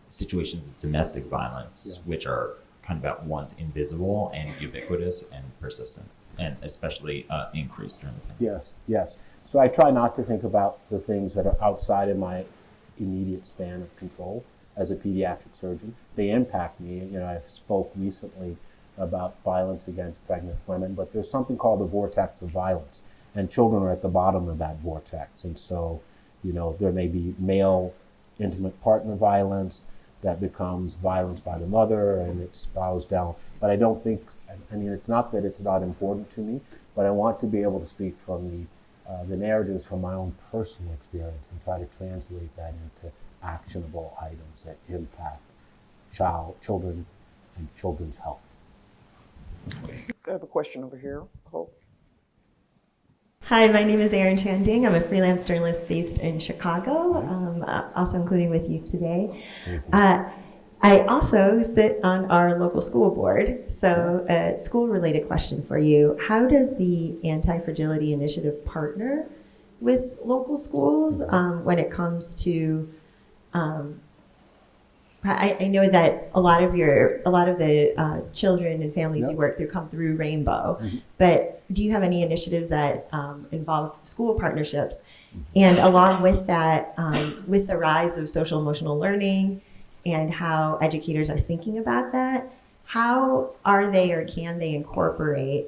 situations of domestic violence, which are kind of at once invisible and ubiquitous and persistent, and especially increased during the pandemic? Yes. So I try not to think about the things that are outside of my immediate span of control as a pediatric surgeon. They impact me. I spoke recently about violence against pregnant women, but there's something called the vortex of violence, and children are at the bottom of that vortex. And so, there may be male intimate partner violence, that becomes violence by the mother and it spirals down. But I don't think, I mean, it's not that it's not important to me, but I want to be able to speak from the narratives from my own personal experience and try to translate that into actionable items that impact children and children's health. I have a question over here. Hope. Hi, my name is Erin Chanding. I'm a freelance journalist based in Chicago, also including with you today. I also sit on our local school board. So a school-related question for you. How does the Anti-Fragility Initiative partner with local schools when it comes to I know that a lot of the children and families you work through come through Rainbow, but do you have any initiatives that involve school partnerships? And along with that, with the rise of social emotional learning and how educators are thinking about that, how are they or can they incorporate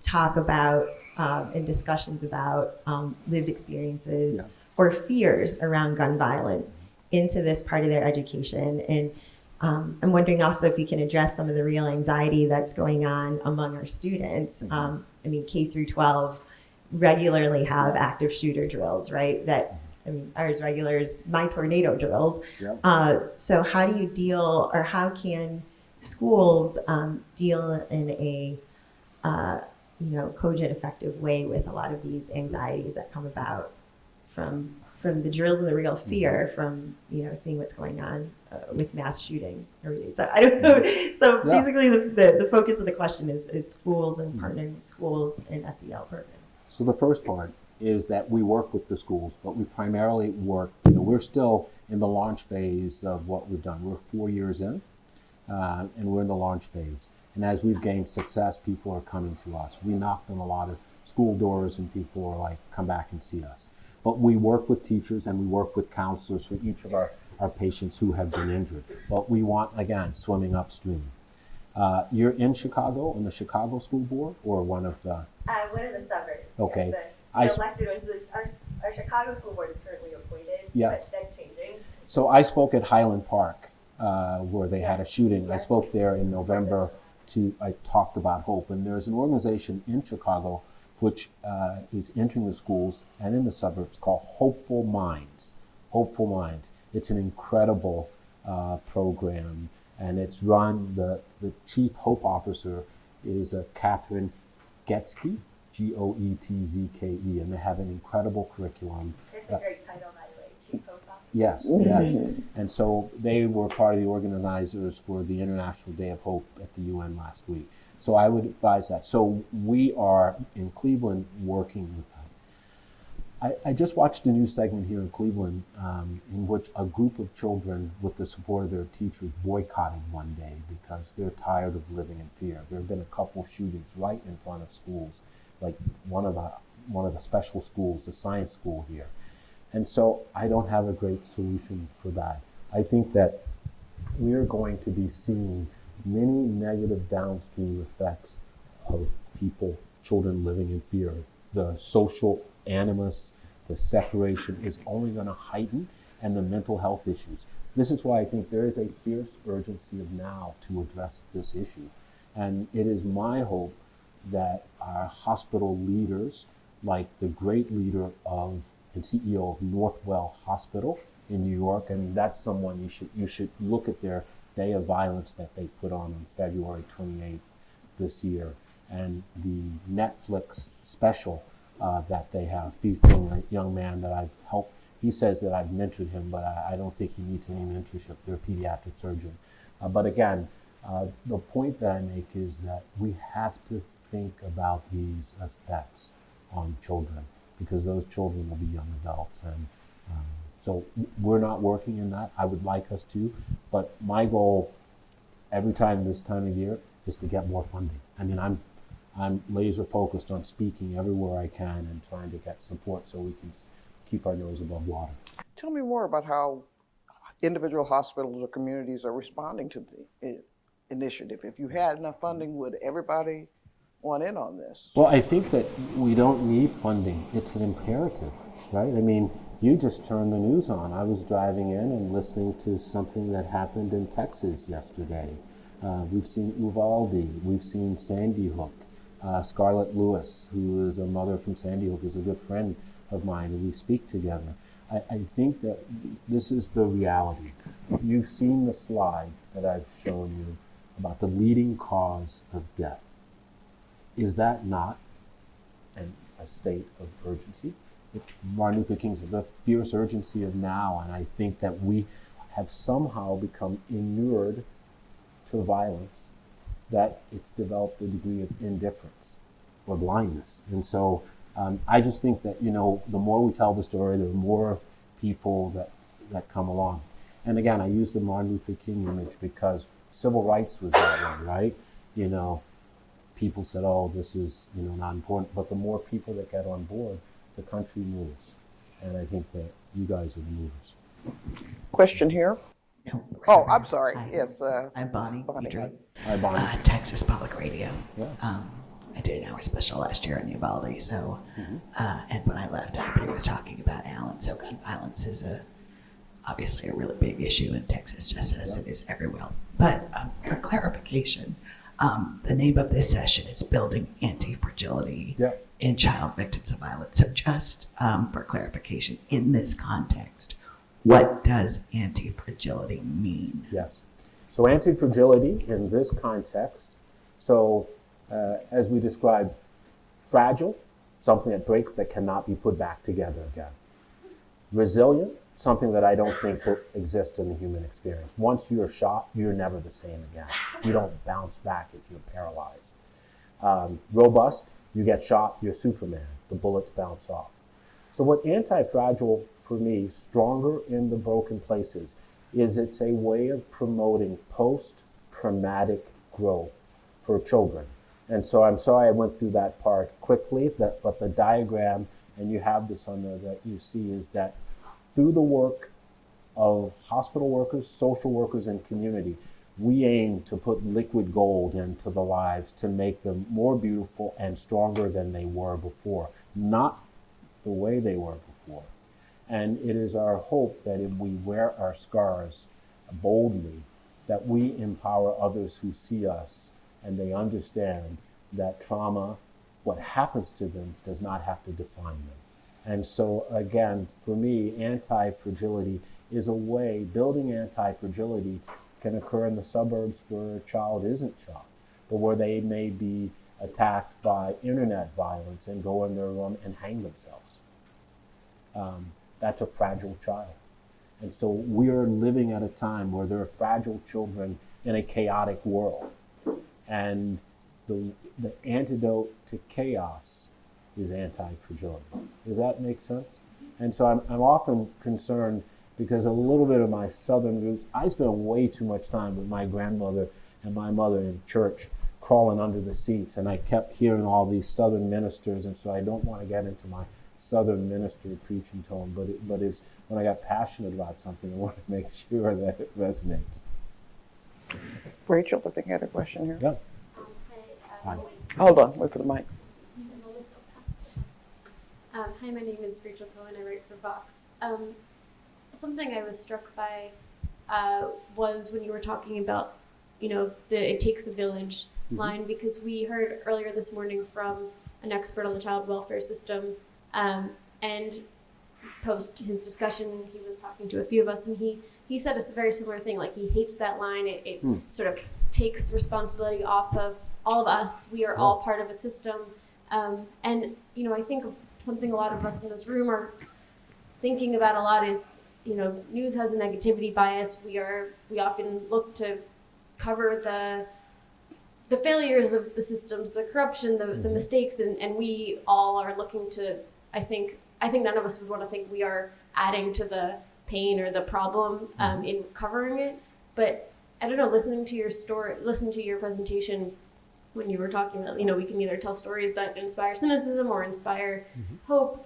talk about and discussions about lived experiences or fears around gun violence into this part of their education? And I'm wondering also if you can address some of the real anxiety that's going on among our students. I mean, K through 12 regularly have active shooter drills, right? That, I mean, are as regular as my tornado drills. So how do you deal, or how can schools deal in a cogent, effective way with a lot of these anxieties that come about from the drills and the real fear from seeing what's going on with mass shootings. So I don't know. So basically, the focus of the question is schools and partnering with schools and SEL programs. So the first part is that we work with the schools, but we primarily work. We're still in the launch phase of what we've done. We're 4 years in, and we're in the launch phase. And as we've gained success, people are coming to us. We knocked on a lot of school doors, and people are like, "Come back and see us." But we work with teachers and we work with counselors for each of our patients who have been injured. But we want, again, swimming upstream. You're in Chicago, on the Chicago School Board, or one of the? One of the suburbs. Okay. The elected ones, our Chicago School Board is currently appointed, but that's changing. So I spoke at Highland Park, where they had a shooting. I spoke there in November I talked about hope. And there's an organization in Chicago which is entering the schools and in the suburbs called Hopeful Minds. Hopeful Minds. It's an incredible program, and it's run, the chief hope officer is Catherine Getzke, Goetzke, and they have an incredible curriculum. It's a great title, by the way, Chief Hope Officer. Yes, yes. And so they were part of the organizers for the International Day of Hope at the UN last week. So I would advise that. So we are in Cleveland working with them. I just watched a news segment here in Cleveland in which a group of children, with the support of their teachers, boycotted one day because they're tired of living in fear. There have been a couple shootings right in front of schools, like one of the special schools, the science school here. And so I don't have a great solution for that. I think that we're going to be seeing many negative downstream effects of children living in fear. The social animus, the separation is only going to heighten, and the mental health issues. This is why I think there is a fierce urgency of now to address this issue. And it is my hope that our hospital leaders, like the great leader of and CEO of Northwell Hospital in New York, and that's someone you should look at their Day of Violence that they put on February 28th this year, and the Netflix special that they have featuring a young man that I've helped. He says that I've mentored him, but I don't think he needs any mentorship. They're a pediatric surgeon. But again, the point that I make is that we have to think about these effects on children, because those children will be young adults. And so we're not working in that. I would like us to, but my goal every time this time of year is to get more funding. I mean, I'm laser focused on speaking everywhere I can and trying to get support so we can keep our nose above water. Tell me more about how individual hospitals or communities are responding to the initiative. If you had enough funding, would everybody want in on this? Well, I think that we don't need funding. It's an imperative, right? I mean, You just turned the news on. I was driving in and listening to something that happened in Texas yesterday. We've seen Uvalde. We've seen Sandy Hook. Scarlett Lewis, who is a mother from Sandy Hook, is a good friend of mine, and we speak together. I think that this is the reality. You've seen the slide that I've shown you about the leading cause of death. Is that not a state of urgency? Martin Luther King said, the fierce urgency of now, and I think that we have somehow become inured to violence, that it's developed a degree of indifference or blindness. And so I just think that, the more we tell the story, the more people that come along. And again, I use the Martin Luther King image because civil rights was that way, right? People said, oh, this is, not important. But the more people that get on board, the country moves. And I think that you guys are the movers. Question here. No, Oh, I'm sorry. Hi. Yes. I'm Bonnie. Bonnie, Petrie. Hi, Bonnie. Texas Public Radio. Yeah. I did an hour special last year in Uvalde, so, and when I left, everybody was talking about Allen. So gun violence is obviously a really big issue in Texas, just as it is everywhere. But for clarification, the name of this session is Building Anti-Fragility in Child Victims of Violence. So just for clarification, in this context, what does anti-fragility mean? Yes. So anti-fragility in this context, as we described, fragile, something that breaks that cannot be put back together again. Resilient, something that I don't think will exist in the human experience. Once you're shot, you're never the same again. You don't bounce back if you're paralyzed. Robust, you get shot, you're Superman. The bullets bounce off. So what anti-fragile for me, stronger in the broken places, is it's a way of promoting post-traumatic growth for children. And so I'm sorry I went through that part quickly, but the diagram, and you have this on there that you see, is that through the work of hospital workers, social workers, and community, we aim to put liquid gold into the lives to make them more beautiful and stronger than they were before, not the way they were before. And it is our hope that if we wear our scars boldly, that we empower others who see us and they understand that trauma, what happens to them, does not have to define them. And so again, for me, anti-fragility is a way, building anti-fragility can occur in the suburbs where a child isn't shot, but where they may be attacked by internet violence and go in their room and hang themselves. That's a fragile child. And so we are living at a time where there are fragile children in a chaotic world. And the antidote to chaos is anti-fragility. Does that make sense? And so I'm often concerned because a little bit of my Southern roots, I spent way too much time with my grandmother and my mother in church crawling under the seats, and I kept hearing all these Southern ministers, and so I don't want to get into my Southern minister preaching tone, but it's when I got passionate about something, I want to make sure that it resonates. Rachel, I think I had a question here. Yeah. Hi. Hold on, wait for the mic. Hi, my name is Rachel Cohen. I write for Vox. Something I was struck by was when you were talking about, the "it takes a village" line, because we heard earlier this morning from an expert on the child welfare system, and post his discussion, he was talking to a few of us, and he said a very similar thing. Like, he hates that line. It sort of takes responsibility off of all of us. We are all part of a system, and I think something a lot of us in this room are thinking about a lot is, news has a negativity bias. We often look to cover the failures of the systems, the corruption, the mistakes, and we all are looking to, I think none of us would want to think we are adding to the pain or the problem in covering it. But I don't know, listening to your presentation, when you were talking about, we can either tell stories that inspire cynicism or inspire hope.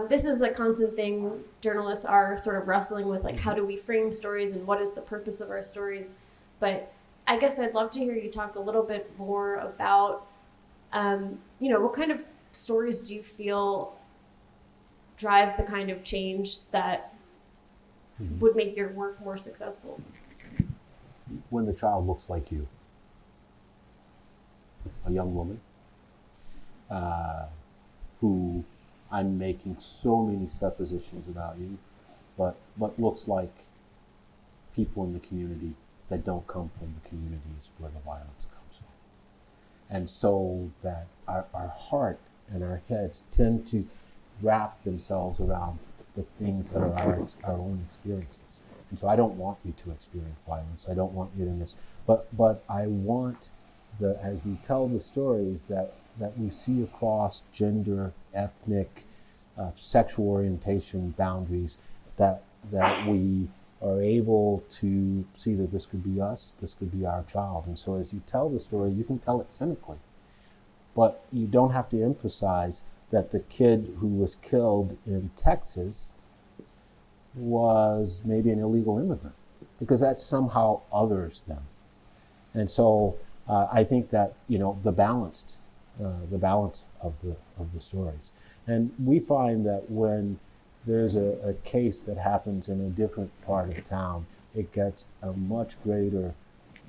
This is a constant thing journalists are sort of wrestling with, like, how do we frame stories and what is the purpose of our stories? But I guess I'd love to hear you talk a little bit more about, what kind of stories do you feel drive the kind of change that would make your work more successful? When the child looks like you, a young woman, who I'm making so many suppositions about you, but looks like people in the community that don't come from the communities where the violence comes from. And so that our heart and our heads tend to wrap themselves around the things that are our own experiences. And so I don't want you to experience violence. I don't want you to miss, but I want as we tell the stories that we see across gender, ethnic, sexual orientation boundaries, that we are able to see that this could be us, this could be our child. And so as you tell the story, you can tell it cynically, but you don't have to emphasize that the kid who was killed in Texas was maybe an illegal immigrant, because that somehow others them. And so I think that, the balance of the stories. And we find that when there's a case that happens in a different part of town, it gets a much greater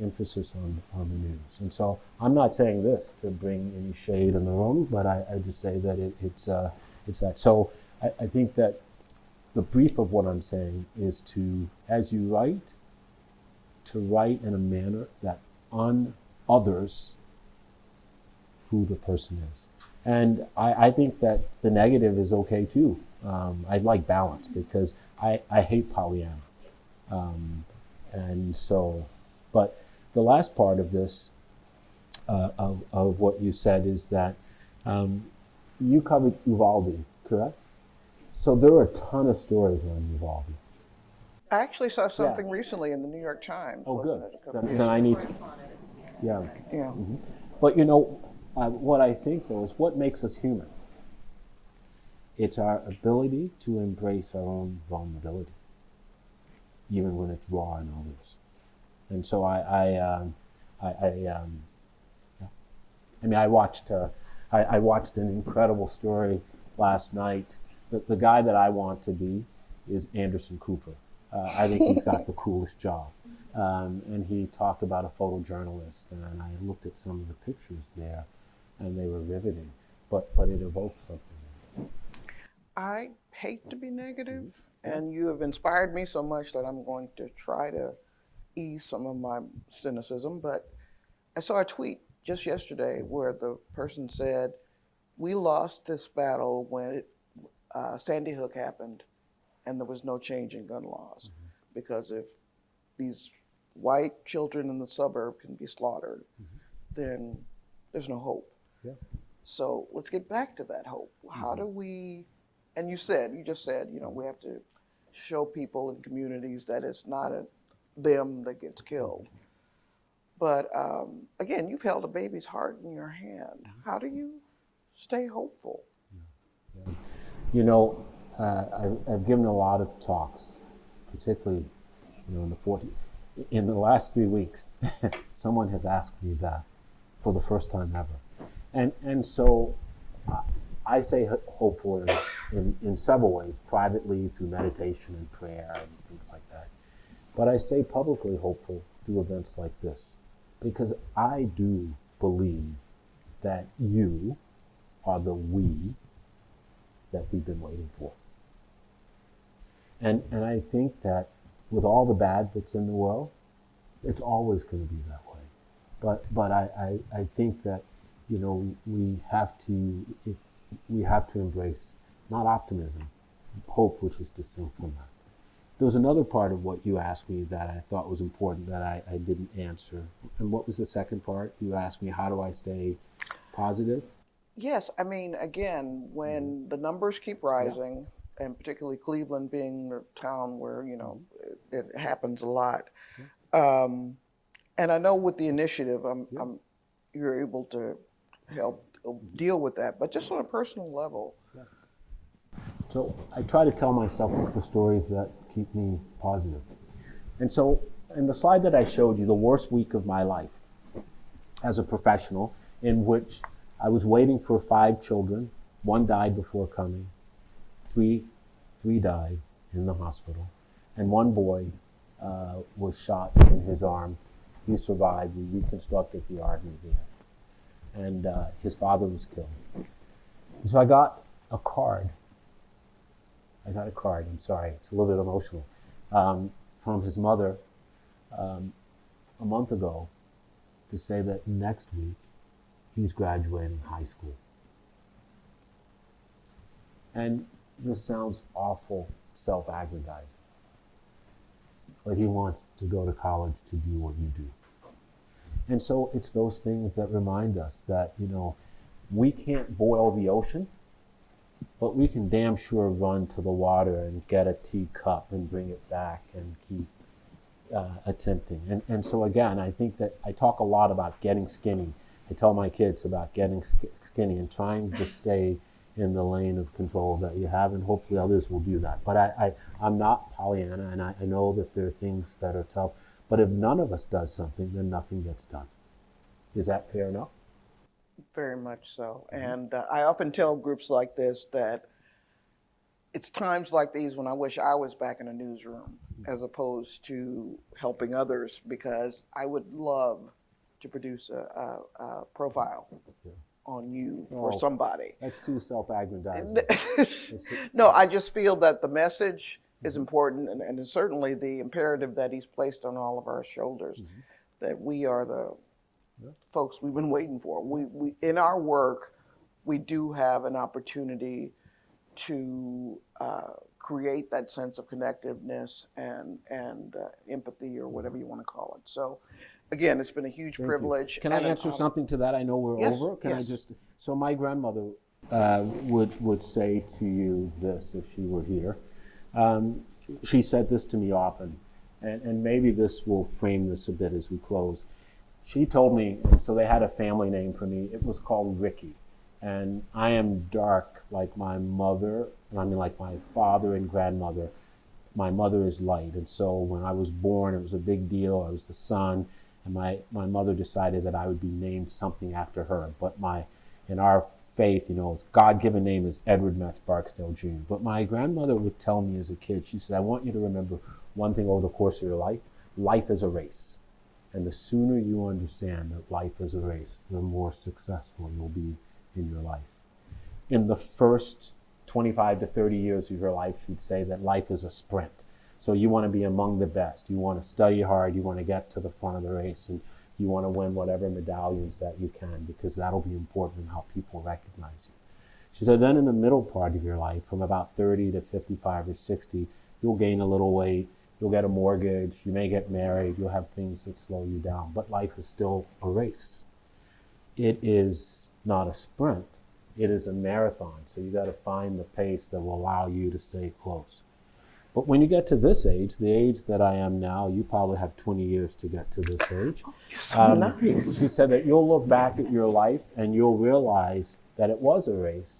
emphasis on the news. And so I'm not saying this to bring any shade in the room, but I just say that it's that. So I think that the brief of what I'm saying is to, as you write, to write in a manner that others who the person is. And I think that the negative is okay too. I'd like balance, because I hate Pollyanna. And so, but the last part of this, of what you said, is that you covered Uvalde, correct? So there are a ton of stories on Uvalde. I actually saw something recently in the New York Times. Oh, good. Wasn't it, a couple Then I need to. Yeah. Yeah. But what I think though is what makes us human. It's our ability to embrace our own vulnerability, even when it's raw in others. And so I watched an incredible story last night. The guy that I want to be is Anderson Cooper. I think he's got the coolest job. And he talked about a photojournalist, and I looked at some of the pictures there, and they were riveting, but it evoked something. I hate to be negative, and you have inspired me so much that I'm going to try to ease some of my cynicism. But I saw a tweet just yesterday where the person said, "We lost this battle when Sandy Hook happened, and there was no change in gun laws, because if these white children in the suburb can be slaughtered, then there's no hope." Yeah. So let's get back to that hope. How do we, and you just said, we have to show people in communities that it's not them that gets killed. But again, you've held a baby's heart in your hand. How do you stay hopeful? I've given a lot of talks, particularly, in the last 3 weeks, someone has asked me that for the first time ever. And so I stay hopeful in several ways, privately through meditation and prayer and things like that. But I stay publicly hopeful through events like this, because I do believe that you are the we that we've been waiting for. And I think that with all the bad that's in the world, it's always going to be that way. But I think that we have to embrace not optimism, hope, which is distinct from that. There was another part of what you asked me that I thought was important that I didn't answer. And what was the second part? You asked me, how do I stay positive? Yes, I mean, again, when the numbers keep rising, and particularly Cleveland being the town where, it happens a lot. And I know with the initiative, you're able to help deal with that, but just on a personal level. So I try to tell myself the stories that keep me positive. And so in the slide that I showed you, the worst week of my life as a professional, in which I was waiting for 5 children, 1 died before coming, Three died in the hospital, and one boy was shot in his arm. He survived. We reconstructed the artery there, and his father was killed. And so I got a card. I'm sorry, it's a little bit emotional, from his mother a month ago to say that next week he's graduating high school. And this sounds awful self-aggrandizing, but he wants to go to college to do what you do. And so it's those things that remind us that, we can't boil the ocean, but we can damn sure run to the water and get a teacup and bring it back and keep attempting. And so again, I think that I talk a lot about getting skinny. I tell my kids about getting skinny and trying to stay in the lane of control that you have, and hopefully others will do that. But I'm not Pollyanna, and I know that there are things that are tough, but if none of us does something, then nothing gets done. Is that fair enough? Very much so. And I often tell groups like this that it's times like these when I wish I was back in a newsroom as opposed to helping others, because I would love to produce a profile on you for somebody. That's too self-aggrandizing. No, I just feel that the message is important, and certainly the imperative that he's placed on all of our shoulders, that we are the folks we've been waiting for. We in our work, we do have an opportunity to create that sense of connectiveness and empathy, or whatever you want to call it. So again, it's been a huge privilege. Can I answer something to that? I know we're over. Can I just? So my grandmother would say to you this if she were here. She said this to me often, and maybe this will frame this a bit as we close. She told me, so they had a family name for me. It was called Ricky, and I am dark like my mother, and I mean like my father and grandmother. My mother is light, and so when I was born, it was a big deal. I was the son. And my mother decided that I would be named something after her. But in our faith, its God-given name is Edward Barksdale Jr. But my grandmother would tell me as a kid, she said, I want you to remember one thing over the course of your life. Life is a race. And the sooner you understand that life is a race, the more successful you'll be in your life. In the first 25 to 30 years of your life, she'd say that life is a sprint. So you want to be among the best. You want to study hard. You want to get to the front of the race, and you want to win whatever medallions that you can, because that'll be important in how people recognize you. She said then in the middle part of your life, from about 30 to 55 or 60, you'll gain a little weight. You'll get a mortgage. You may get married. You'll have things that slow you down. But life is still a race. It is not a sprint. It is a marathon. So you got to find the pace that will allow you to stay close. But when you get to this age, the age that I am now, you probably have 20 years to get to this age. So nice. She said that you'll look back at your life and you'll realize that it was a race,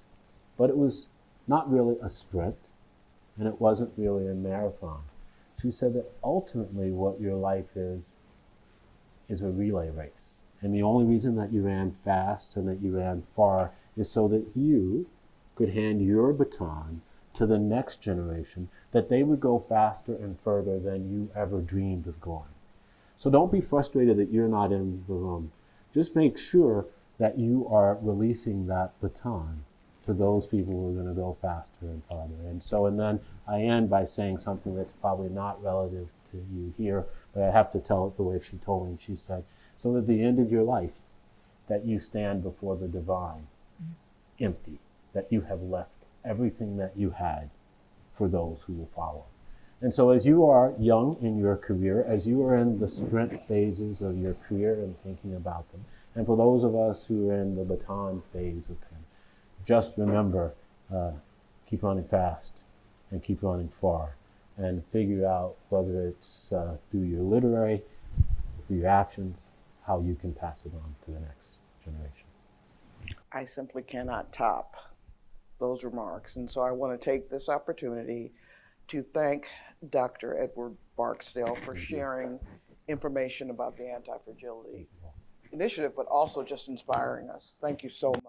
but it was not really a sprint, and it wasn't really a marathon. She said that ultimately what your life is a relay race. And the only reason that you ran fast and that you ran far is so that you could hand your baton to the next generation, that they would go faster and further than you ever dreamed of going. So don't be frustrated that you're not in the room. Just make sure that you are releasing that baton to those people who are going to go faster and farther. And then I end by saying something that's probably not relative to you here, but I have to tell it the way she told me. She said, so at the end of your life, that you stand before the divine, empty, that you have left everything that you had for those who will follow. And so as you are young in your career, as you are in the sprint phases of your career and thinking about them, and for those of us who are in the baton phase of them, just remember, keep running fast and keep running far, and figure out whether it's through your literary, through your actions, how you can pass it on to the next generation. I simply cannot top those remarks. And so I want to take this opportunity to thank Dr. Edward Barksdale for sharing information about the Anti-Fragility Initiative, but also just inspiring us. Thank you so much.